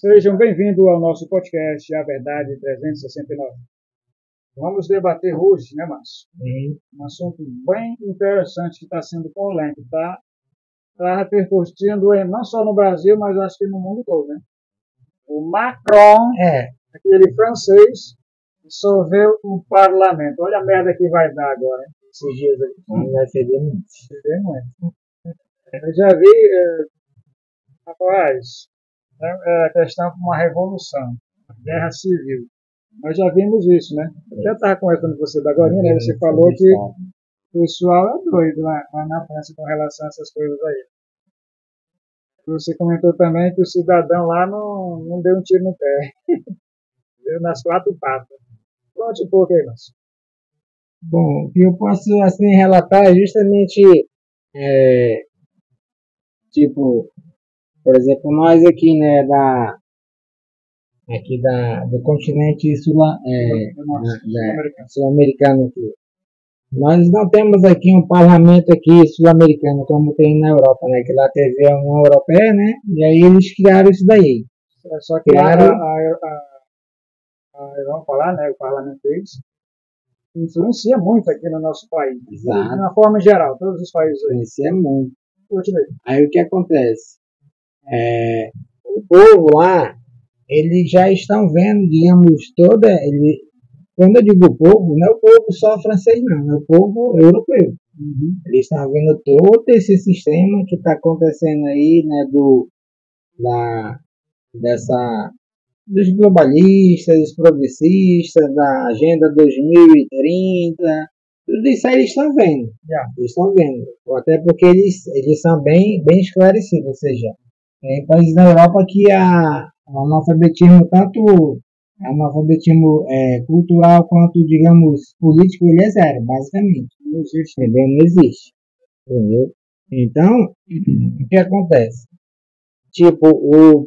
Sejam bem-vindos ao nosso podcast A Verdade 369. Vamos debater hoje, né, Márcio? Um assunto bem interessante que está sendo polêmico, tá? Está repercutindo não só no Brasil, mas acho que no mundo todo, né? O Macron, aquele francês, dissolveu o parlamento. Olha a merda que vai dar agora, hein? Esses dias aí. Vai feder muito. Eu já vi, rapaz, é questão de uma revolução, uma guerra civil. Nós já vimos isso, né? Eu já estava conversando com você da agora, né? Você falou que o pessoal é doido lá na França com relação a essas coisas aí. Você comentou também que o cidadão lá não deu um tiro no pé. Deu nas quatro patas. Conte um pouco aí, Márcio. Bom, o que eu posso assim relatar é justamente, tipo, por exemplo, nós aqui, né, do continente sul-americano aqui. Nós não temos aqui um parlamento aqui sul-americano como tem na Europa, né, que lá teve a União Europeia, né, e aí eles criaram isso daí. Só que vamos falar, né, o parlamento deles influencia muito aqui no nosso país. Exato. De uma forma geral, todos os países aí. Influencia muito. Continue. Aí o que acontece? O povo lá, eles já estão vendo, digamos, quando eu digo povo, não é o povo só francês não, é o povo europeu. Eles estão vendo todo esse sistema que está acontecendo aí, né, dos globalistas, dos progressistas, da Agenda 2030, tudo isso aí eles estão vendo. Eles estão vendo. Até porque eles são bem esclarecidos, ou seja, em países da Europa que o analfabetismo, tanto analfabetismo cultural quanto, digamos, político, ele é zero, basicamente. Não existe. Entendeu? Não existe. Entendeu? Então, o que acontece? Tipo,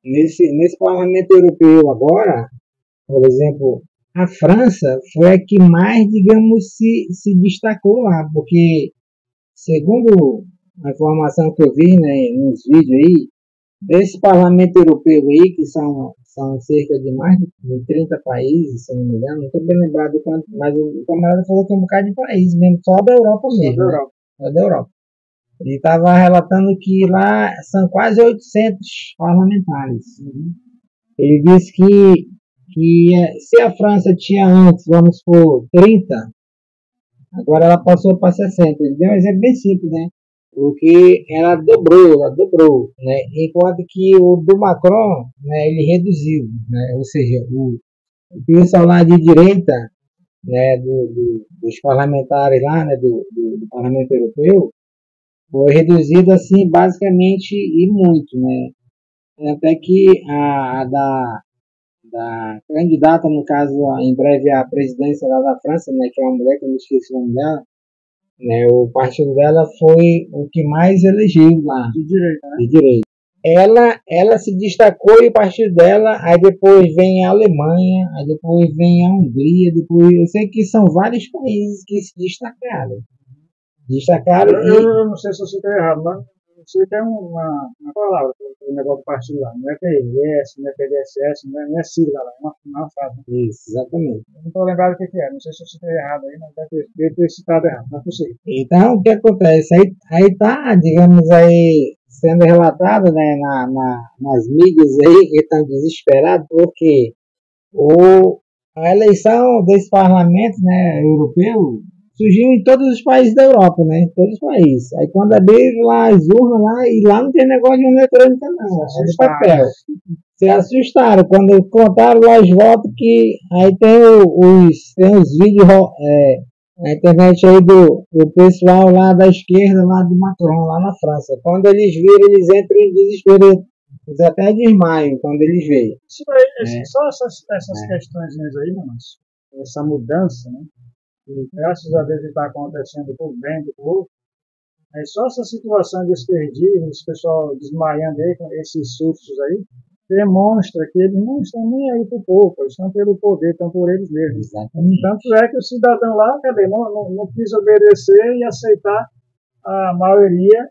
nesse parlamento europeu agora, por exemplo, a França foi a que mais, digamos, se destacou lá, porque, segundo a informação que eu vi, né, nos vídeos aí, desse parlamento europeu aí, que são cerca de mais de 30 países, se não me engano, não estou bem lembrado de quanto, mas o camarada falou que é um bocado de países mesmo, só da Europa mesmo. Só da Europa. Ele estava relatando que lá são quase 800 parlamentares. Ele disse que se a França tinha antes, vamos por 30, agora ela passou para 60. Ele deu um exemplo bem simples, né? Porque ela dobrou, né? Enquanto que o do Macron, né, ele reduziu, né? Ou seja, o pessoal lá de direita, né, dos parlamentares lá, né, do Parlamento Europeu, foi reduzido assim basicamente e muito, né? Até que a da candidata, no caso, em breve à presidência lá da França, né, que é uma mulher que eu não esqueci o nome dela, né, o partido dela foi o que mais elegeu lá. De direita, né? De direita. Ela se destacou e o partido dela, aí depois vem a Alemanha, aí depois vem a Hungria, depois eu sei que são vários países que se destacaram. Eu não sei se eu citei errado, mas eu sei que é uma palavra para o negócio do partido lá. Não é PIS, não é PDSS, não é sigla lá, é uma frase. Isso, exatamente. Eu não estou lembrado o que é, não sei se eu citei errado aí, mas deve ter citado errado, não é possível. Então, o que acontece? Aí tá, digamos aí, sendo relatado, né, nas mídias aí, que estão desesperados, porque a eleição desse parlamento, né, europeu surgiu em todos os países da Europa, né, em todos os países. Aí quando abriram lá as urnas lá, e lá não tem negócio de eletrônica não, é de papel. Se assustaram quando contaram lá os votos, que aí tem os vídeos na internet aí do pessoal lá da esquerda, lá do Macron, lá na França. Quando eles viram, eles entram em desespero. Eles até desmaiam quando eles veem. Só essas questões aí, né, Márcio? Essa mudança, né? E graças a Deus está acontecendo por bem do povo. É só essa situação de esquerdismo, esse pessoal desmaiando aí com esses sustos aí, demonstra que eles não estão nem aí para o povo, eles estão pelo poder, estão por eles mesmos. Exatamente. Tanto é que o cidadão lá, não quis obedecer e aceitar a maioria,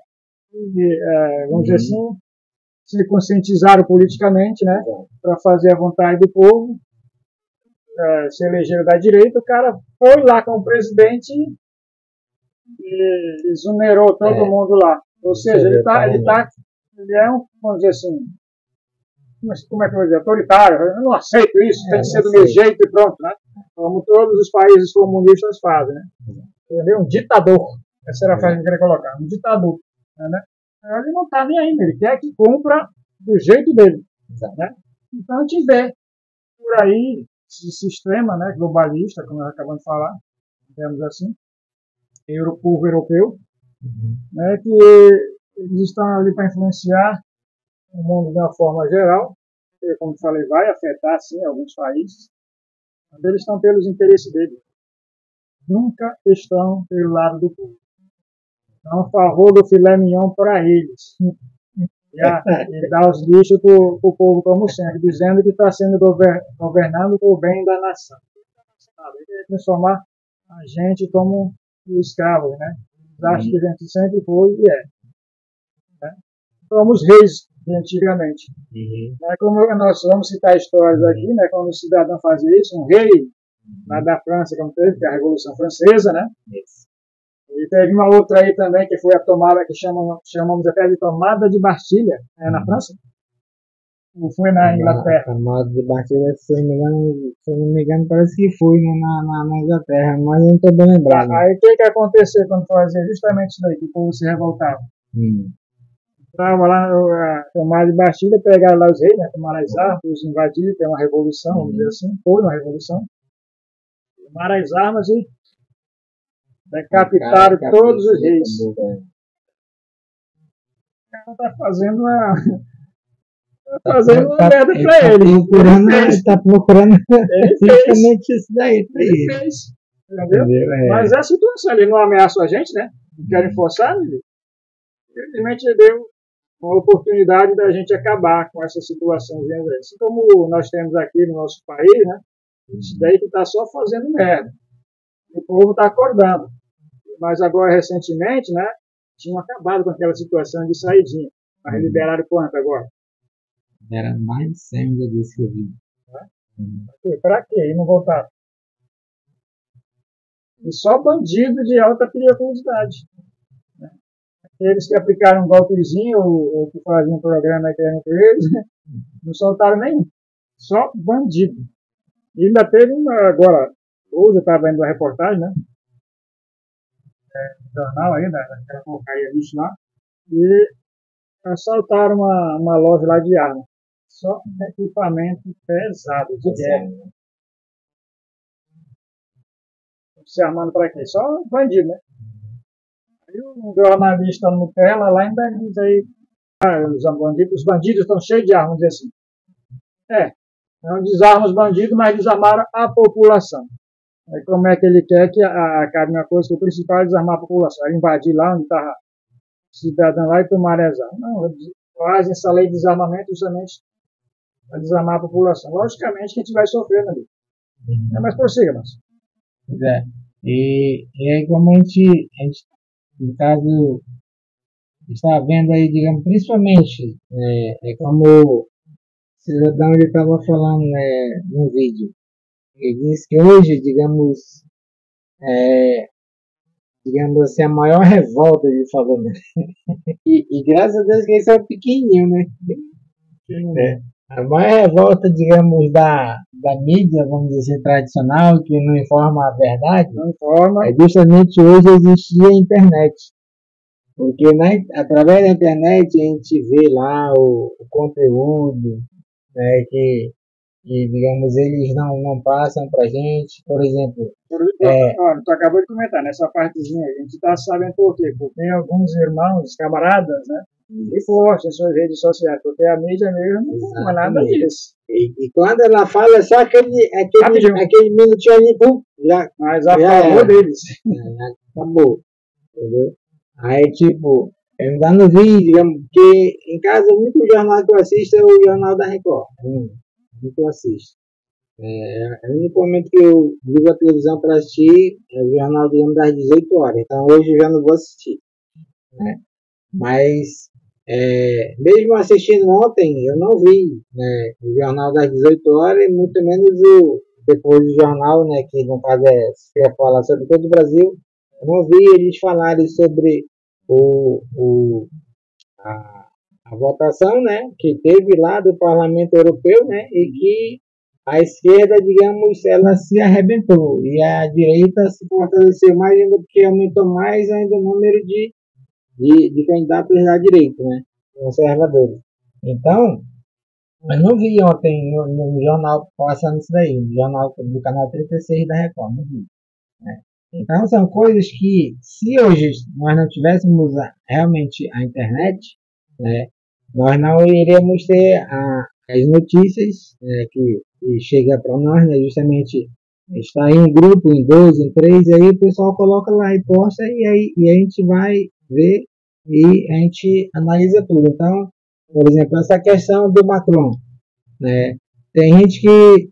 vamos dizer assim, se conscientizaram politicamente, né, para fazer a vontade do povo, se elegeram da direita, o cara foi lá com o presidente e exonerou todo mundo lá. Ou seja, ele é um, vamos dizer assim, como é que eu vou dizer, autoritário. Eu não aceito isso, tem que ser do meu jeito e pronto, né? Como todos os países comunistas fazem, né? Entendeu? Um ditador. Essa era a frase que eu queria colocar. Um ditador. Né? Ele não está nem aí, ele quer que cumpra do jeito dele. Né? Então a gente vê por aí esse sistema, né, globalista, como nós acabamos de falar, digamos assim, povo europeu, né, que eles estão ali para influenciar o mundo de uma forma geral, que, como falei, vai afetar, sim, alguns países, mas eles estão pelos interesses deles. Nunca estão pelo lado do povo. Então, a favor do filé mignon para eles. E dar os lixos para o povo, como sempre, dizendo que está sendo governado para o bem da nação. Ele quer transformar a gente como escravos, né? Eles acham que a gente sempre foi e é. Né? Como os reis de antigamente. Como nós vamos citar histórias aqui, né? Quando o cidadão fazia isso, um rei lá da França, como teve, que é a Revolução Francesa, né? E teve uma outra aí também, que foi a tomada, que chamamos até de tomada de Bastilha, na França. Ou foi na Inglaterra? A tomada de Bastilha, se não me engano, parece que foi na Inglaterra, mas eu não estou bem lembrado. Aí o que aconteceu quando fazia justamente isso daí, que o povo se revoltava? Estava lá a tomada de Bastilha, pegaram lá os reis, né, tomaram as armas, os invadiram, que é uma revolução, vamos dizer assim, foi uma revolução. Tomaram as armas e decapitaram todos os reis. O cara está fazendo uma merda para ele. Está procurando justamente isso daí. Ele fez. Entendeu? Mas é a situação, ele não ameaça a gente, né? Não querem forçar, né? Simplesmente deu uma oportunidade da gente acabar com essa situação. Assim como nós temos aqui no nosso país, né? Isso daí que está só fazendo merda. O povo está acordando. Mas agora, recentemente, né, tinham acabado com aquela situação de saidinha. Mas liberaram quanto agora? Era mais de 100 dias que eu vi. Para quê? E não voltaram? E só bandido de alta periculosidade. Né? Aqueles que aplicaram um golpezinho ou que faziam um programa eterno com eles, não soltaram nenhum. Só bandido. E ainda teve agora, hoje eu estava vendo uma reportagem, né? Jornal aí, daquela porcaria lixo lá, e assaltaram uma loja lá de armas. Só equipamento pesado de guerra. Se armando para quê? Só bandido, né? Aí um jornalista no Nutella lá ainda diz aí, os bandidos estão cheios de armas, diz assim. Não desarmam os bandidos, mas desarmaram a população. Aí como é que ele quer que acabe uma coisa que o principal é desarmar a população? É invadir lá onde estava o cidadão lá e tomar as armas. Não, fazem essa lei de desarmamento justamente para desarmar a população. Logicamente que a gente vai sofrendo ali. Mas prossiga, mas. E aí como a gente, no caso, está vendo aí, digamos, principalmente, como o cidadão ele estava falando no vídeo. Ele disse que hoje, digamos assim, a maior revolta de favor. E graças a Deus que eles são pequenininhos, né? A maior revolta, digamos, da mídia, vamos dizer, tradicional, que não informa a verdade, é justamente hoje existir a internet. Porque através da internet a gente vê lá o conteúdo, né, que digamos, eles não passam pra gente, por exemplo. Tu acabou de comentar nessa partezinha, a gente está sabendo por quê? Porque tem alguns irmãos, camaradas, né? E postam em suas redes sociais, porque a mídia mesmo não é nada disso. E quando ela fala, é só aquele minutinho ali, mas a favor deles. Acabou. Entendeu? Aí, tipo, eu dá no vídeo, digamos, porque em casa o único jornal que eu assisto é o Jornal da Record. Que eu assisto. É o único momento que eu ligo a televisão para assistir é o jornal, digamos, das 18 horas. Então hoje eu já não vou assistir. Né? Mas mesmo assistindo ontem, eu não vi, né, o Jornal das 18 horas e muito menos depois do jornal, né, que no caso é falar sobre todo o Brasil, eu não vi eles falarem sobre a, a votação, né, que teve lá do Parlamento Europeu, né, e que a esquerda, digamos, ela se arrebentou e a direita se fortaleceu mais ainda porque aumentou mais ainda o número de candidatos da direita, né, conservadores. Então, eu não vi ontem no jornal passando isso daí, no jornal do canal 36 da Record, não vi. Né? Então, são coisas que, se hoje nós não tivéssemos realmente a internet, né, nós não iríamos ter as notícias, né, que chega para nós, né, justamente está em um grupo, em dois, em três, e aí o pessoal coloca lá e posta, e a gente vai ver e a gente analisa tudo. Então, por exemplo, essa questão do Macron, né, tem gente que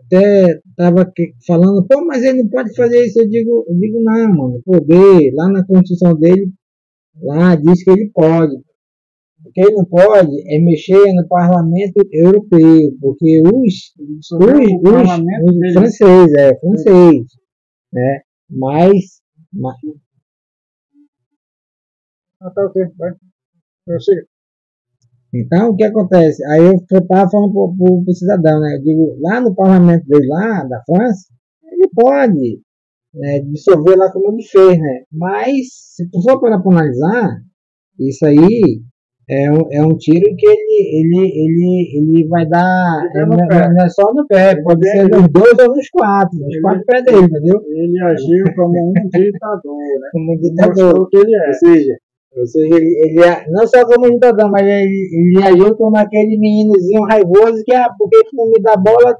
até estava falando, pô, mas ele não pode fazer isso. Eu digo não, mano, poder, lá na Constituição dele, lá diz que ele pode. O que ele não pode é mexer no Parlamento Europeu, porque os francês, né? Mas tá ok, vai. Prossiga. então, o que acontece? Aí eu estava falando para o cidadão, né? Eu digo, lá no parlamento dele, lá da França, ele pode, né, dissolver lá como ele fez, né? Mas, se tu for para analisar, isso aí é um tiro que ele vai dar, não é só no pé, pode ser nos dois ou nos quatro pés dele, entendeu? Ele agiu como um ditador, né? Como um ditador, que ele é. Ou seja, ele não só como ditador, mas ele agiu como aquele meninozinho raivoso que, porque tu não me dá bola,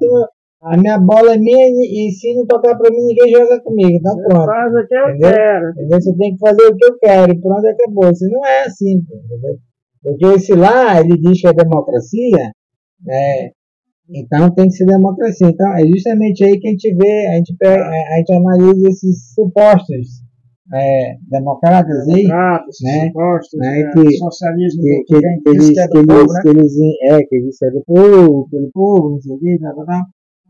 a minha bola é minha e se não tocar pra mim, ninguém joga comigo. Então pronto. Faz o que eu quero. Entendeu? Você tem que fazer o que eu quero e pronto, acabou. Isso não é assim, entendeu? Porque esse lá, ele diz que é democracia, então tem que ser democracia. Então é justamente aí que a gente vê, a gente analisa esses supostos democratas aí, né, supostos, que socialismo que eles é do povo, pelo povo, não sei o que, tal.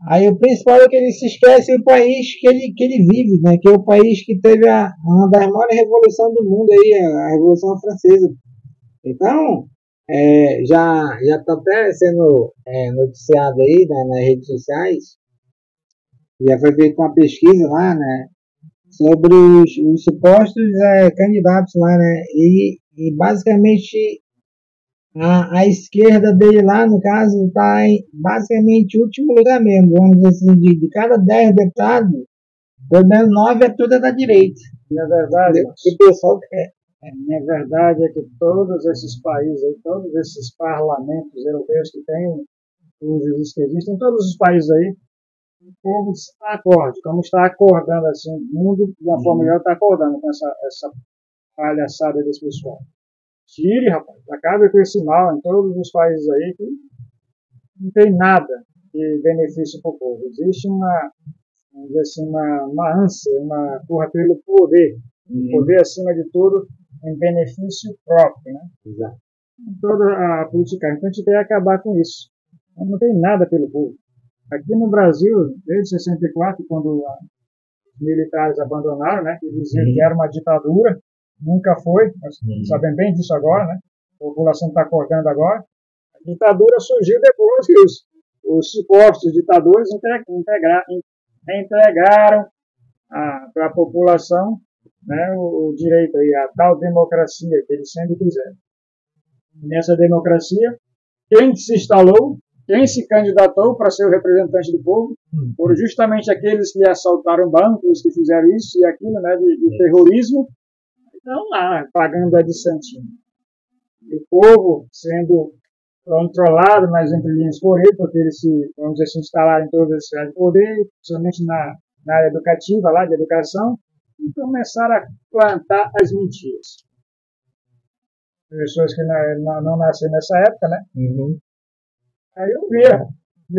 Aí o principal é que ele se esquece do país que ele vive, né, que é o país que teve uma das maiores revoluções do mundo aí, a Revolução Francesa. Então, já está até sendo noticiado aí, né, nas redes sociais, já foi feita uma pesquisa lá, né, sobre os supostos candidatos lá, né, e basicamente a esquerda dele lá, no caso, está em basicamente último lugar mesmo, vamos dizer assim, de cada 10 deputados, pelo menos 9 é toda da direita. Na verdade, o pessoal quer. A verdade é que todos esses países, todos esses parlamentos europeus que têm os esquerdistas, em todos os países aí, o povo acorde, como está acordando assim, o mundo de uma forma geral está acordando com essa palhaçada desse pessoal. Tire, rapaz, acabe com esse mal em todos os países aí que não tem nada de benefício para o povo. Existe vamos dizer assim, uma ânsia, uma corra pelo poder, poder acima de tudo em benefício próprio, né? Exato. Em toda a política. Então a gente quer acabar com isso. Não tem nada pelo povo. Aqui no Brasil, desde 64, quando os militares abandonaram, né, que diziam que era uma ditadura, nunca foi, nós sabemos bem disso agora, né, a população está acordando agora. A ditadura surgiu depois que os supostos ditadores entregaram para a população, né, o direito aí, a tal democracia que eles sempre quiseram. Nessa democracia, quem se instalou, quem se candidatou para ser o representante do povo, foram justamente aqueles que assaltaram bancos, que fizeram isso e aquilo, né, de terrorismo, estão lá pagando a de santinho. E o povo sendo controlado nas entrelinhas por ele, porque eles vamos dizer, se instalaram em todas as esferas de poder, principalmente na área educativa, lá de educação, e começaram a plantar as mentiras. Pessoas que não nasceram nessa época, né? Aí eu via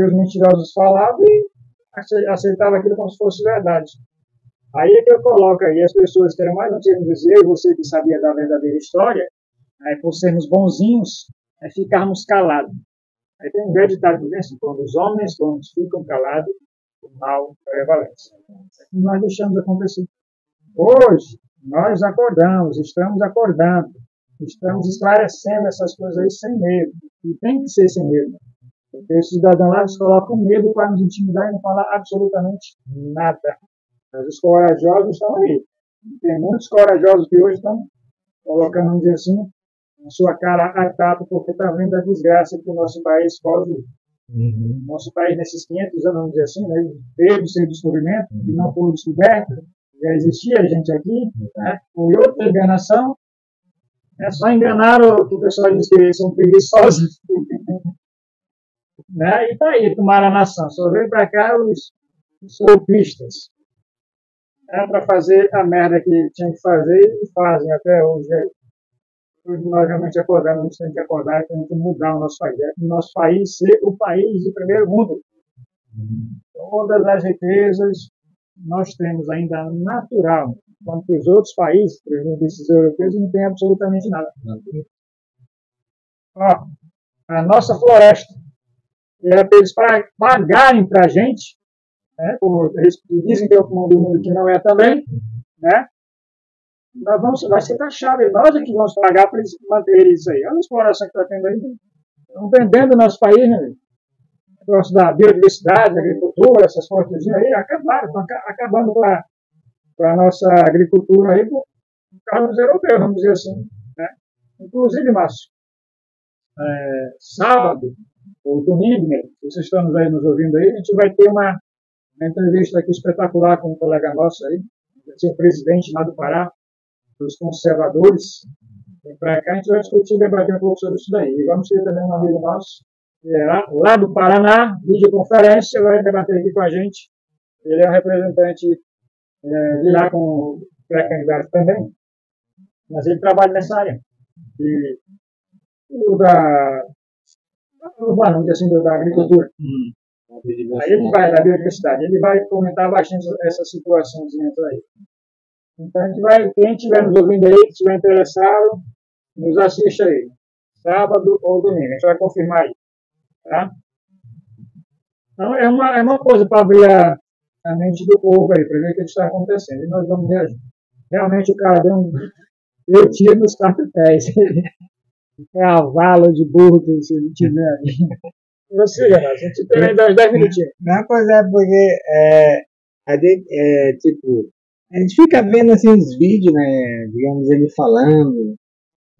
os mentirosos falavam e aceitava aquilo como se fosse verdade. Aí é que eu coloco aí as pessoas que eram mais antigas, dizer, você que sabia da verdadeira história, Aí, por sermos bonzinhos, é ficarmos calados. Aí tem um grande ditado que diz: quando os homens bons ficam calados, o mal prevalece. E nós deixamos acontecer. Hoje, nós acordamos, estamos acordando, estamos esclarecendo essas coisas aí sem medo. E tem que ser sem medo. Porque os cidadãos lá colocam medo para nos intimidar e não falar absolutamente nada. Mas os corajosos estão aí. Tem muitos corajosos que hoje estão colocando, vamos dizer assim, a sua cara a tapa, porque está vendo a desgraça que o nosso país pode. Nosso país, nesses 500 anos, vamos dizer assim, né, desde o seu descobrimento, que não foi descoberto, já existia gente aqui, né, foi outra enganação. Só enganaram o que o pessoal diz que eles são preguiçosos. Né, e está aí, tomaram a nação. Só veio para cá os golpistas. Para fazer a merda que tinha que fazer e fazem até hoje. Hoje nós realmente acordamos, a gente tem que acordar e tem que mudar o nosso país. O nosso país ser o país de primeiro mundo. Todas as riquezas nós temos ainda natural, enquanto que os outros países, por exemplo, esses europeus, não têm absolutamente nada. Ó, a nossa floresta, era para eles pagarem para a gente, né, dizem que é o comum do mundo, que não é também, né? Vai ser taxado, nós é que vamos pagar para eles manterem isso aí. Olha a exploração que está tendo aí. Estão vendendo o nosso país, né? O negócio da biodiversidade, agricultura, essas coisas aí, acabaram, estão acabando com a nossa agricultura aí por causa dos europeus, vamos dizer assim. Né? Inclusive, Márcio, sábado, ou domingo, né? Vocês estão aí nos ouvindo aí, a gente vai ter uma entrevista aqui espetacular com um colega nosso aí, vai ser o presidente lá do Pará, dos conservadores. Vem para cá, a gente vai discutir e debater um pouco sobre isso daí. E vamos ter também um amigo nosso, que é lá do Paraná, videoconferência, vai debater aqui com a gente. Ele é um representante de lá com pré-candidato também, mas ele trabalha nessa área. E da agricultura. Aí ele vai da biodiversidade, ele vai comentar bastante essas situações aí. Então, quem estiver nos ouvindo aí, que estiver interessado, nos assiste aí. Sábado ou domingo. A gente vai confirmar aí. Tá? Então, é uma coisa para abrir a mente do povo aí, para ver o que está acontecendo. E nós vamos reagir. Realmente, o cara deu tiro nos carpéis. Cavalo de burro que se ele tiver aí. Você, galera, a gente tem ainda 10 minutinhos. Não, pois é, porque tipo, a gente fica vendo assim os vídeos, né, digamos, ele falando,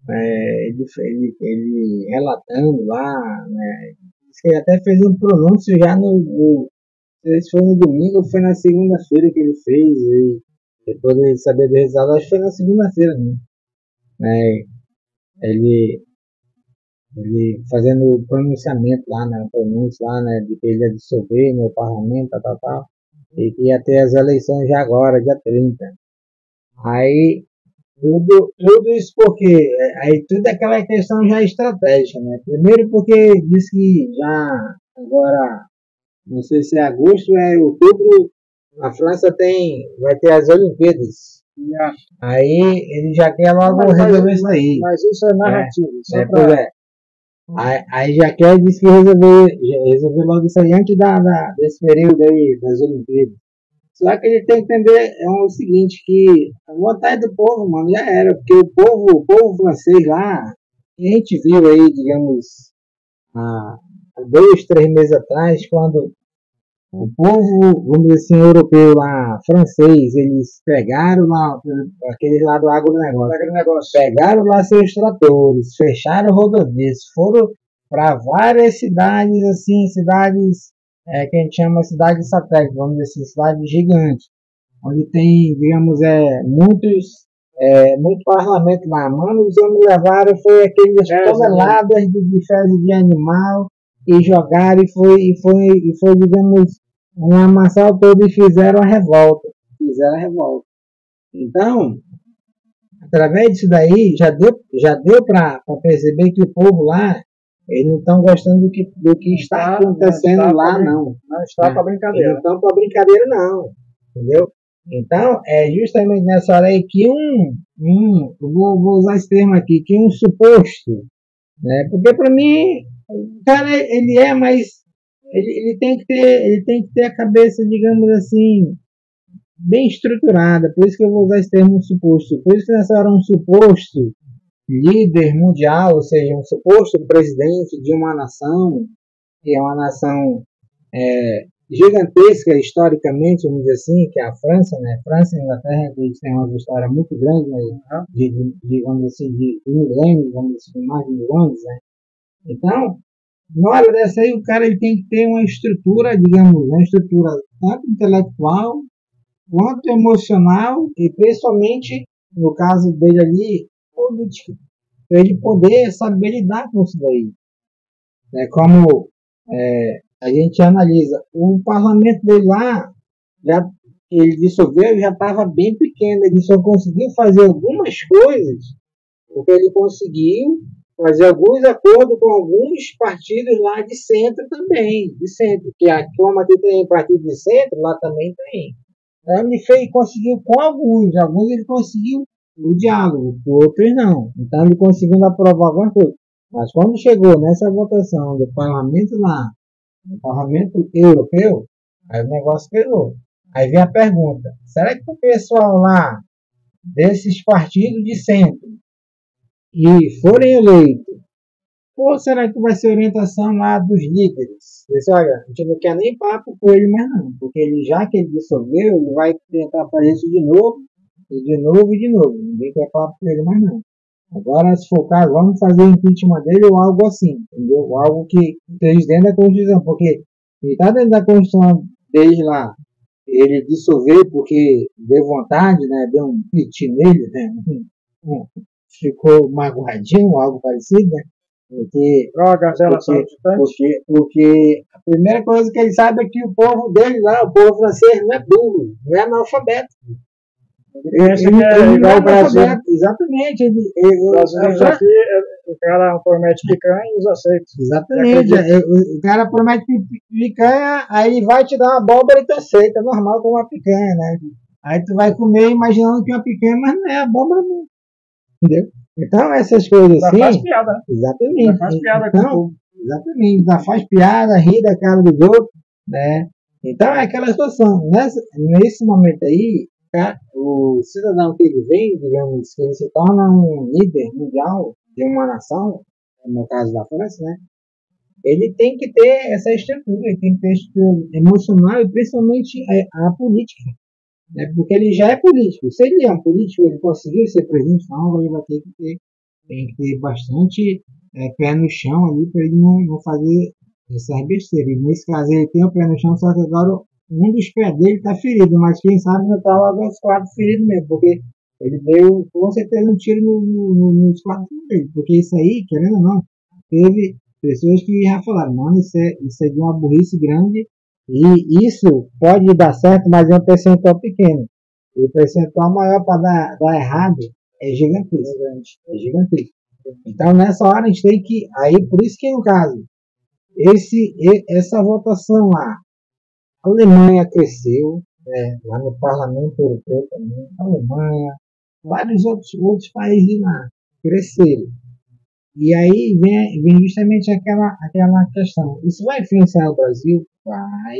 ele relatando lá, né, ele até fez um pronúncio já se foi no domingo ou foi na segunda-feira que ele fez, e depois de saber do resultado, acho que foi na segunda-feira, né, ele fazendo o pronunciamento lá, né, o pronúncio lá, né, de que ele ia dissolver no parlamento, tal, e que ia ter as eleições já agora, dia 30. Aí, tudo isso porque, aí tudo aquela questão já estratégica, né, primeiro porque diz que já, agora, não sei se é agosto ou é outubro, a França vai ter as Olimpíadas. Aí, ele já quer logo resolver isso aí. Mas isso é narrativo. Pois é. Aí já quer, diz que resolver logo isso aí antes desse período aí das Olimpíadas. Só que ele tem que entender o seguinte, que a vontade do povo, mano, já era, porque o povo francês lá, a gente viu aí, digamos, há 2, 3 meses atrás, quando o povo, vamos dizer assim, europeu lá, francês, eles pegaram lá, aquele lá do agronegócio, pegaram lá seus tratores, fecharam rodovias, foram para várias cidades, assim, cidades que a gente chama de cidades satélite, vamos dizer assim, cidades gigantes, onde tem, digamos, muito parlamento lá. Mano, os homens levaram, foi aquelas toneladas de fezes de animal, e jogaram e foi, digamos, um amassal todo e fizeram a revolta. Então, através disso daí, já deu para perceber que o povo lá, eles não estão gostando do que está acontecendo lá, não. Não está para brincadeira. Não estão para brincadeira, não. Entendeu? Então, é justamente nessa hora aí que vou usar esse termo aqui, que um suposto, né? Porque para mim, o cara, ele é, mas ele tem que ter a cabeça, digamos assim, bem estruturada. Por isso que eu vou usar esse termo um suposto. Por isso que nessa hora um suposto líder mundial, ou seja, um suposto presidente de uma nação, que é uma nação gigantesca historicamente, vamos dizer assim, que é a França, né? França e Inglaterra, eles têm uma história muito grande, né? Digamos assim, de milênios, vamos dizer assim, mais de 1000 anos, né? Então, na hora dessa aí, o cara ele tem que ter uma estrutura, digamos, uma estrutura tanto intelectual quanto emocional e principalmente, no caso dele ali, política, para ele poder saber lidar com isso daí. Né? Como a gente analisa, o parlamento dele lá, já, ele dissolveu, já estava bem pequeno, ele só conseguiu fazer algumas coisas, porque ele conseguiu fazer alguns acordos com alguns partidos lá de centro também, de centro, que como aqui tem partido de centro, lá também tem. Então, ele conseguiu com alguns ele conseguiu o diálogo, com outros não. Então ele conseguiu aprovar alguma coisa. Mas quando chegou nessa votação do parlamento lá, no parlamento europeu, aí o negócio pegou. Aí vem a pergunta, será que o pessoal lá desses partidos de centro e forem eleitos, ou será que vai ser orientação lá dos líderes? Disse, olha, a gente não quer nem papo com ele mais não, porque ele, já que ele dissolveu, ele vai tentar fazer isso de novo, e de novo, e de novo. Ninguém quer papo com ele mais não. Agora, se for o caso, vamos fazer o impeachment dele ou algo assim, entendeu? Algo que esteja dentro da Constituição, porque ele está dentro da Constituição desde lá, ele dissolveu porque deu vontade, né? Deu um piti nele, né? Ficou magoadinho, algo parecido, né? Porque a primeira coisa que ele sabe é que o povo dele lá, o povo francês, não é burro, não é analfabeto. Ele é igual o Brasil. Exatamente. Aqui, o cara promete picanha e os aceita. Exatamente. O cara promete picanha, aí vai te dar uma abóbora e tu aceita, normal como uma picanha, né? Aí tu vai comer imaginando que é uma picanha, mas não é abóbora mesmo. Entendeu? Então, essas coisas assim. Faz piada, né? Exatamente. Faz piada então, exatamente. Faz piada, ri da cara dos outros, né? Então, é aquela situação. Nesse momento aí, o cidadão que ele vem, digamos, que ele se torna um líder mundial de uma nação, no caso da França, né? Ele tem que ter essa estrutura, ele tem que ter estrutura emocional e principalmente a política. Né? Porque ele já é político. Se ele é um político, ele conseguiu ser presidente, não, ele vai ter que ter bastante pé no chão ali para ele não fazer essas besteiras. E nesse caso, ele tem o pé no chão, só que agora um dos pés dele está ferido, mas quem sabe não está lá nos 4 feridos mesmo, porque ele deu com certeza um tiro nos 4 dele. Porque isso aí, querendo ou não, teve pessoas que já falaram, mano, isso é de uma burrice grande. E isso pode dar certo, mas é um percentual pequeno. E o percentual maior para dar errado é gigantesco. É gigantesco. Então, nessa hora, a gente tem que. Aí, por isso que, no caso, essa votação lá, a Alemanha cresceu, né, lá no Parlamento Europeu também, a Alemanha, vários outros países lá cresceram. E aí vem justamente aquela questão. Isso vai influenciar o Brasil? Vai.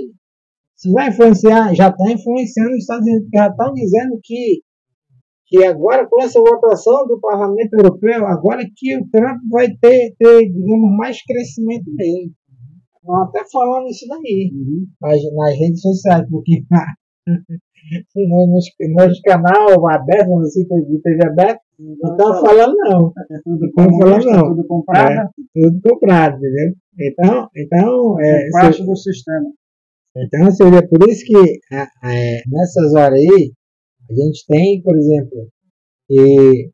Se vai influenciar, já está influenciando os Estados Unidos, porque já estão dizendo que agora, com essa votação do Parlamento Europeu, agora que o Trump vai ter digamos, mais crescimento dele. Estão até falando isso daí, nas redes sociais, porque nos canais abertos, assim, de TV aberta, não estão falando não. Tudo comprado. Tudo comprado, entendeu? Então é parte do sistema. Então, seria por isso que nessas horas aí, a gente tem, por exemplo, que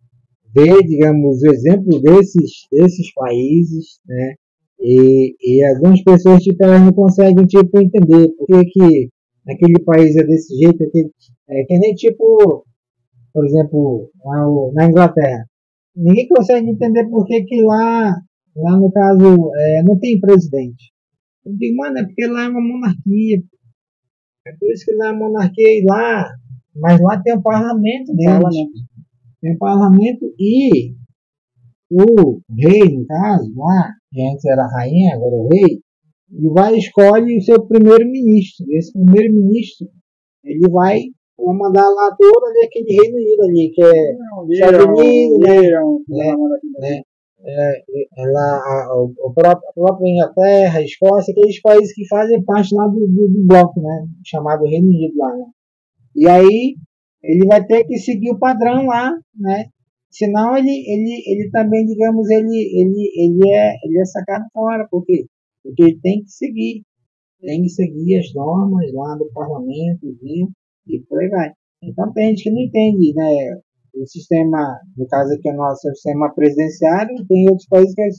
ver, digamos, o exemplo desses países, né? E algumas pessoas, tipo, elas não conseguem, tipo, entender por que aquele país é desse jeito, que nem, tipo, por exemplo, na Inglaterra. Ninguém consegue entender por que lá no caso, não tem presidente. Eu digo, mano, é porque lá é uma monarquia. É por isso que na monarquia lá, Mas lá tem o parlamento deles. Tem o parlamento e o rei, no caso, lá, que antes era a rainha, agora é o rei, ele vai escolhe o seu primeiro-ministro. Esse primeiro-ministro, ele vai mandar lá todo ali aquele Reino Unido ali, que é Estados Unidos, a própria Inglaterra, a Escócia, aqueles países que fazem parte lá do bloco, né, chamado Reino Unido lá, né. E aí ele vai ter que seguir o padrão lá, né? Senão ele também, digamos, ele é sacado fora, porque ele tem que seguir as normas lá do parlamento, e por aí vai. Então tem gente que não entende, né? O sistema, no caso aqui, o nosso sistema presidenciário, tem outros países que é o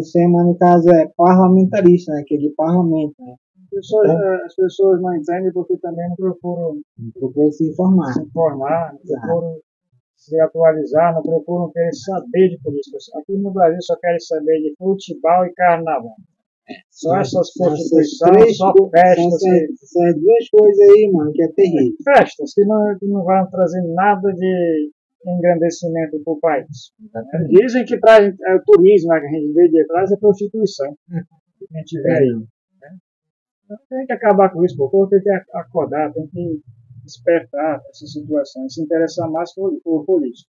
sistema, no caso, é parlamentarista, né? Aquele parlamento, né? As pessoas não entendem porque também não procuram se informar, não procuram se atualizar, não procuram querer saber de política. Aqui no Brasil só querem saber de futebol e carnaval. Só essas constituições, só festas. São as duas coisas aí, mano, que é terrível. Festas que não vão trazer nada de engrandecimento para o país. Dizem que traz turismo, né, que a gente vê de trás é prostituição. A gente vê aí. Tem que acabar com isso, o povo tem que acordar, tem que despertar essa situação, se interessar mais por política.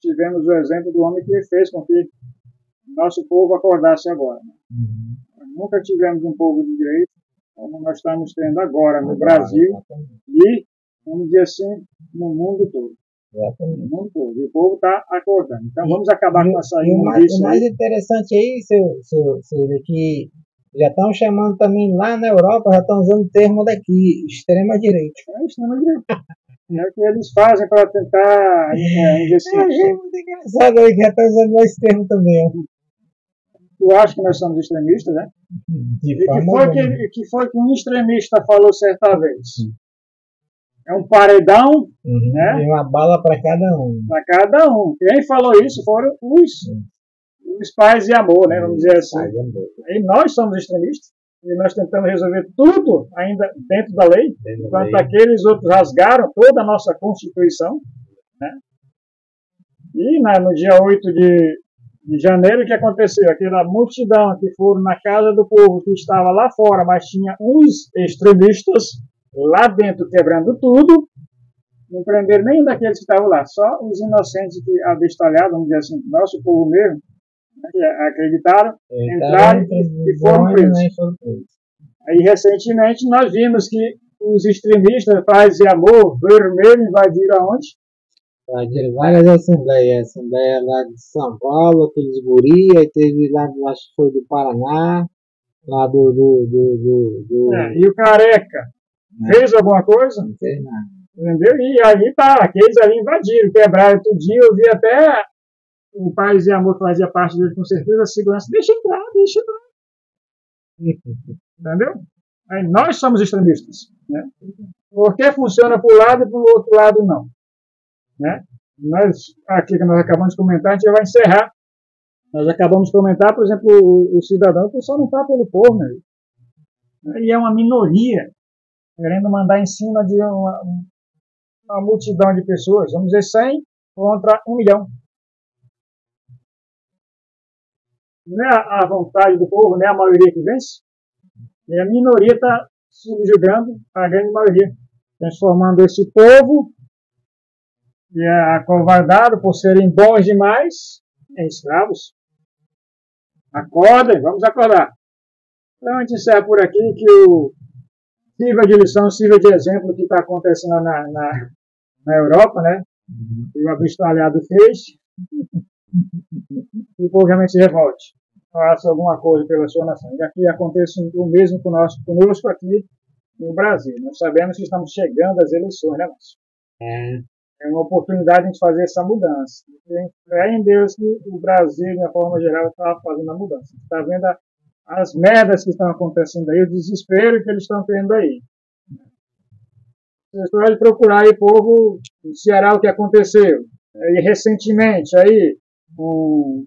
Tivemos o exemplo do homem que fez com que nosso povo acordasse agora. Nunca tivemos um povo de direito como nós estamos tendo agora no Brasil e, vamos dizer assim, no mundo todo. No mundo todo. E o povo está acordando. Então vamos acabar com essa imundice. O mais interessante aí, seu que já estão chamando também lá na Europa, já estão usando o termo daqui, extrema-direita. Extrema-direita. É o que eles fazem para tentar é muito engraçado aí que já estão usando esse termo também. Tu acha que nós somos extremistas, né? Que foi que um extremista falou certa vez? É um paredão, né? E uma bala para cada um. Para cada um. Quem falou isso foram os pais de amor, né? Vamos dizer assim. E nós somos extremistas. E nós tentamos resolver tudo ainda dentro da lei, enquanto aqueles outros rasgaram toda a nossa Constituição, né? E no dia 8 de janeiro, o que aconteceu? Aquela multidão que foram na casa do povo que estava lá fora, mas tinha uns extremistas lá dentro quebrando tudo, não prenderam nenhum daqueles que estavam lá, só os inocentes que abestalhados, vamos dizer assim, nosso povo mesmo, que acreditaram, entraram e foram presos. Aí, recentemente, nós vimos que os extremistas, paz e amor, vermelho, invadiram aonde? Invadiram várias assembleias. Assembleia lá de São Paulo, aqueles guri, aí teve lá, acho que foi do Paraná, lá e o Careca fez alguma coisa? Não fez nada. Entendeu? E aí tá, aqueles ali invadiram, quebraram tudinho, eu vi até o Paz e Amor fazia parte dele, com certeza, a segurança, deixa entrar. Entendeu? Aí nós somos extremistas, né? Porque funciona para um lado e para o outro lado não, né? Aqui que nós acabamos de comentar, a gente vai encerrar. Nós acabamos de comentar, por exemplo, o cidadão, o pessoal não está pelo povo, né? Ele é uma minoria, querendo mandar em cima de uma multidão de pessoas, vamos dizer 100 contra 1 milhão. Não é a vontade do povo, não é a maioria que vence. E a minoria está subjugando a grande maioria, transformando esse povo, que é acovardado por serem bons demais, em escravos. Acordem, vamos acordar. Então a gente encerra por aqui, que sirva de lição, sirva de exemplo o que está acontecendo na Europa, né? E o abestalhado fez. E o povo realmente se revolte, faça alguma coisa pela sua nação. E aqui acontece o mesmo conosco aqui no Brasil. Nós sabemos que estamos chegando às eleições, né, Márcio? É uma oportunidade de a gente fazer essa mudança. É em Deus que o Brasil, de uma forma geral, está fazendo a mudança. Está vendo as merdas que estão acontecendo aí, o desespero que eles estão tendo aí. Vocês podem procurar aí, povo, no Ceará, o que aconteceu. E recentemente, aí, um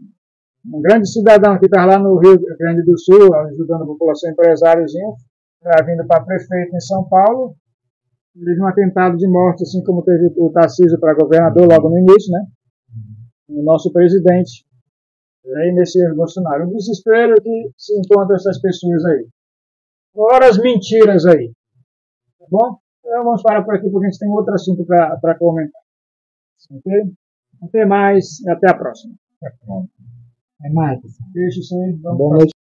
grande cidadão que está lá no Rio Grande do Sul, ajudando a população, empresáriozinho, está vindo para prefeito em São Paulo, Teve um atentado de morte, assim como teve o Tarcísio para governador logo no início, né? O nosso presidente, aí nesse Bolsonaro. O desespero que se encontra essas pessoas aí. Fora as mentiras aí. Tá bom? Então vamos parar por aqui porque a gente tem outro assunto para comentar. Ok? Até mais e até a próxima. É mais. Deixa isso aí. Boa noite.